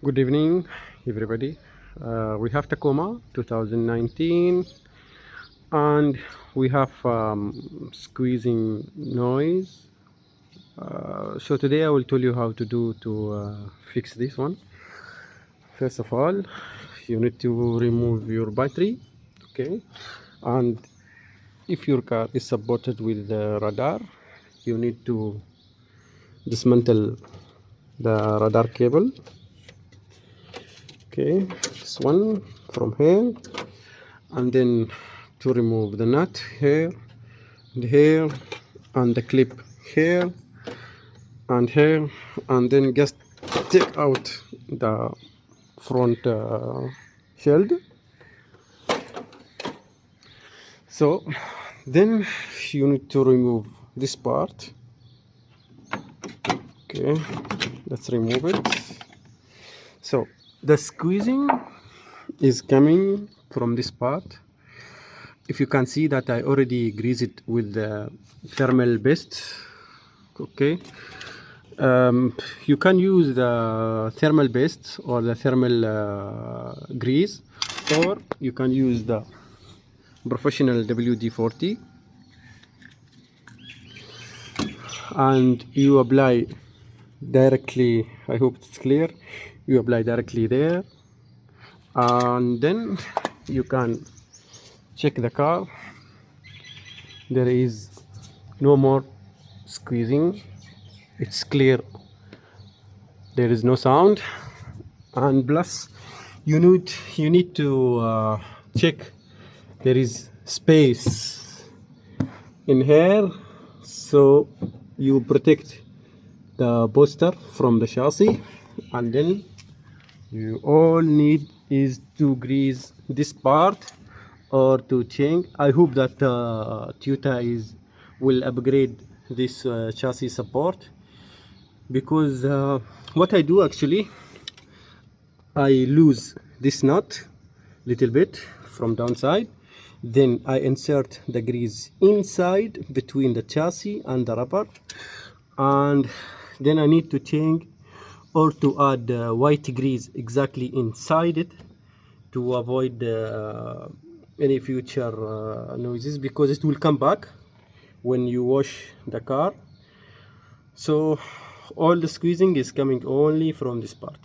Good evening, everybody. We have Tacoma 2019, and we have squeezing noise. So today I will tell you how to do to fix this one. First of all, you need to remove your battery, okay? And if your car is supported with the radar, you need to dismantle the radar cable. Okay, this one from here, and then to remove the nut here and here and the clip here and here, and then just take out the front shield. So then you need to remove this part. Okay, let's remove it. So the squeezing is coming from this part. If you can see that I already greased it with the thermal paste. Okay, you can use the thermal paste or the thermal grease, or you can use the professional WD-40, and you apply directly. I hope it's clear. You apply directly there, and then you can check the car. There is no more squeezing, it's clear, there is no sound. And plus you need to check there is space in here, so you protect the booster from the chassis. And then you all need is to grease this part or to change. I hope that Toyota will upgrade this chassis support, because what I do actually, I lose this nut little bit from downside, then I insert the grease inside between the chassis and the rubber, and then I need to change or to add white grease exactly inside it to avoid any future noises, because it will come back when you wash the car. So all the squeezing is coming only from this part.